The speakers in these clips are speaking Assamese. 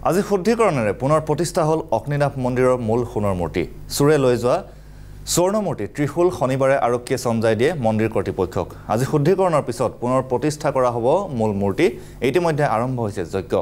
আজি শুদ্ধিকৰণেৰে পুনৰ প্ৰতিষ্ঠা হ'ল অগ্নিনাভ মন্দিৰৰ মূল সোণৰ মূৰ্তি চুৰে লৈ যোৱা স্বৰ্ণমূৰ্তি ত্ৰিশূল শনিবাৰে আৰক্ষীয়ে চমজাই দিয়ে মন্দিৰ কৰ্তৃপক্ষক আজি শুদ্ধিকৰণৰ পিছত পুনৰ প্ৰতিষ্ঠা কৰা হ'ব মূল মূৰ্তি ইতিমধ্যে আৰম্ভ হৈছে যজ্ঞ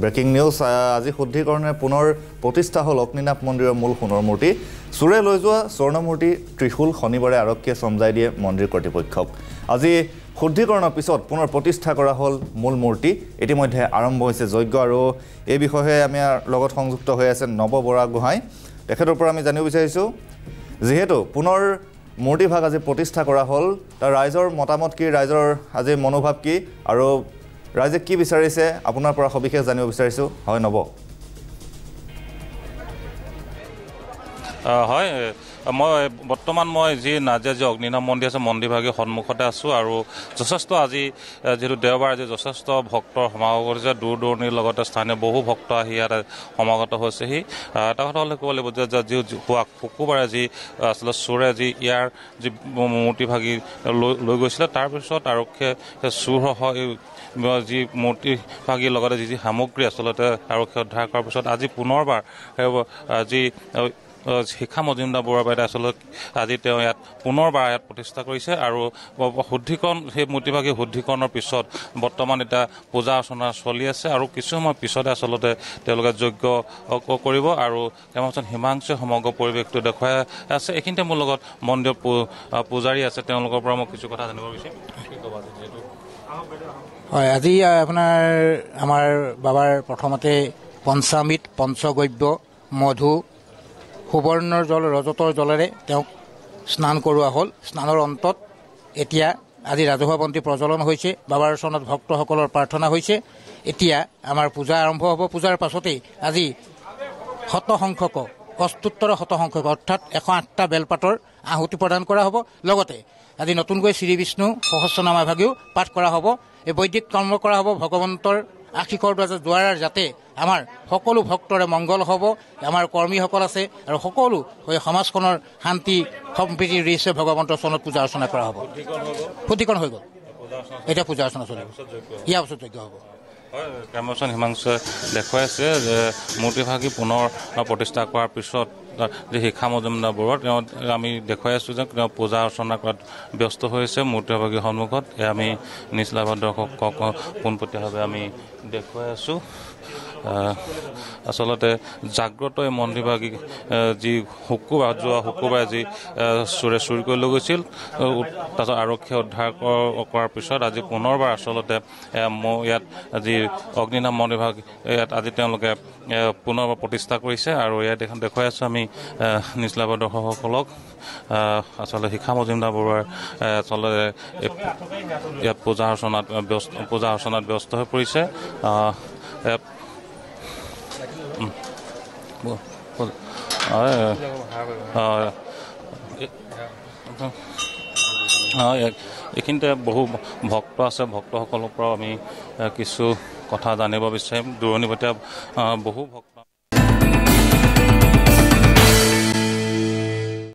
ব্ৰেকিং নিউজ আজি শুদ্ধিকৰণে পুনৰ প্ৰতিষ্ঠা হ'ল অগ্নিনাভ মন্দিৰৰ মূল সোণৰ মূৰ্তি চুৰে লৈ যোৱা স্বৰ্ণমূৰ্তি ত্ৰিশূল শনিবাৰে আৰক্ষীয়ে চমজাই দিয়ে মন্দিৰ কৰ্তৃপক্ষক আজি শুদ্ধিকৰণৰ পিছত পুনৰ প্ৰতিষ্ঠা কৰা হ'ল মূল মূৰ্তি ইতিমধ্যে আৰম্ভ হৈছে যজ্ঞ আৰু এই বিষয়ে আমি লগত সংযুক্ত হৈ আছে নৱ বৰা গোহাঁই তেখেতৰ পৰা আমি জানিব বিচাৰিছোঁ যিহেতু পুনৰ মূৰ্তিভাগ আজি প্ৰতিষ্ঠা কৰা হ'ল তাৰ ৰাইজৰ মতামত কি ৰাইজৰ আজি মনোভাৱ কি আৰু ৰাইজে কি বিচাৰিছে আপোনাৰ পৰা সবিশেষ জানিব বিচাৰিছোঁ হয় নব হয় মই বৰ্তমান মই যি নাজিয়া যি অগ্নিনাভ মন্দিৰ আছে মন্দিৰভাগৰ সন্মুখতে আছোঁ আৰু যথেষ্ট আজি যেহেতু দেওবাৰ আজি যথেষ্ট ভক্তৰ সমাগম কৰিছে দূৰ দূৰণিৰ লগতে স্থানীয় বহু ভক্ত আহি ইয়াত সমাগত হৈছেহি এটা কথা হ'লে ক'ব লাগিব যে যি শুকুৰবাৰে যি আচলতে চোৰে যি ইয়াৰ যি মূৰ্তিভাগি লৈ গৈছিলে তাৰপিছত আৰক্ষীয়ে চোৰসহ যি মূৰ্তিভাগিৰ লগতে যি সামগ্ৰী আচলতে আৰক্ষীয়ে উদ্ধাৰ কৰাৰ পিছত আজি পুনৰবাৰ যি শিখা মজুমদাৰ বৰুৱাবাইদেৱে আচলতে আজি তেওঁ ইয়াত পুনৰবাৰ ইয়াত প্ৰতিষ্ঠা কৰিছে আৰু শুদ্ধিকৰণ সেই মূৰ্তিভাগি শুদ্ধিকৰণৰ পিছত বৰ্তমান এতিয়া পূজা অৰ্চনা চলি আছে আৰু কিছু সময় পিছতে আচলতে তেওঁলোকে যজ্ঞ কৰিব আৰু কেইবাজন হিমাংশুৱে সমগ্ৰ পৰিৱেশটো দেখুৱাই আছে এইখিনিতে মোৰ লগত মন্দিৰৰ পূজাৰী আছে তেওঁলোকৰ পৰা মই কিছু কথা জানিব বিচাৰিম হয় আজি আপোনাৰ আমাৰ বাবাৰ প্ৰথমতে পঞ্চামৃত পঞ্চগব্য মধু সুবৰ্ণৰ জল ৰজতৰ জলেৰে তেওঁক স্নান কৰোৱা হ'ল স্নানৰ অন্তত এতিয়া আজি ৰাজহুৱা বন্তি প্ৰজ্বলন হৈছে বাবাৰ চৰণত ভক্তসকলৰ প্ৰাৰ্থনা হৈছে এতিয়া আমাৰ পূজা আৰম্ভ হ'ব পূজাৰ পাছতেই আজি শতসংখ্যক ৭৮ শতসংখ্যক অৰ্থাৎ ১০৮টা বেলপাতৰ আহুতি প্ৰদান কৰা হ'ব লগতে আজি নতুনকৈ শ্ৰী বিষ্ণু সহস্ৰনামা ভাগিও পাঠ কৰা হ'ব এই বৈদিক কৰ্ম কৰা হ'ব ভগৱন্তৰ আশীষৰ দ্বাৰা যাতে আমাৰ সকলো ভক্তৰে মংগল হ'ব আমাৰ কৰ্মীসকল আছে আৰু সকলো সমাজখনৰ শান্তি সম্প্ৰীতিৰ উদ্দেশ্যে ভগৱন্তৰ চৰণত পূজা অৰ্চনা কৰা হ'ব শুদ্ধিকৰণ হৈ গ'ল এতিয়া পূজা অৰ্চনা চলিব ইয়াৰ পাছত যজ্ঞ হ'ব কেইবাজন হিমাংশুৱে দেখুৱাই আছে যে মূৰ্তিভাগি পুনৰ প্ৰতিষ্ঠা কৰাৰ পিছত যি শিখা মজুমদাৰ বৰুৱা তেওঁ আমি দেখুৱাই আছোঁ যে তেওঁ পূজা অৰ্চনা কৰাত ব্যস্ত হৈছে মূৰ্তিভাগিৰ সন্মুখত আমি নিজ লাভৰ দৰ্শকক পোনপটীয়াভাৱে আমি দেখুৱাই আছোঁ আচলতে জাগ্ৰত এই মন্দিৰভাগি যি যোৱা শুকুৰবাৰে যি চোৰে চুৰি কৰি লৈ গৈছিল তাৰপিছত আৰক্ষীয়ে উদ্ধাৰ কৰাৰ পিছত আজি পুনৰবাৰ আচলতে ইয়াত যি অগ্নিনাভ মন্দিৰভাগ ইয়াত আজি তেওঁলোকে পুনৰবাৰ প্ৰতিষ্ঠা কৰিছে আৰু ইয়াত এখন দেখুৱাই আছোঁ আমি নিজ লাভৰ দৰ্শকসকলক আচলতে শিখা মজুমদাৰ বৰুৱাৰ আচলতে ইয়াত পূজা অৰ্চনাত ব্যস্ত হৈ পৰিছে এইখিনিতে বহু ভক্ত আছে ভক্তসকলৰ পৰা আমি কিছু কথা জানিব বিচাৰিম দূৰণিবতীয়া বহু ভক্ত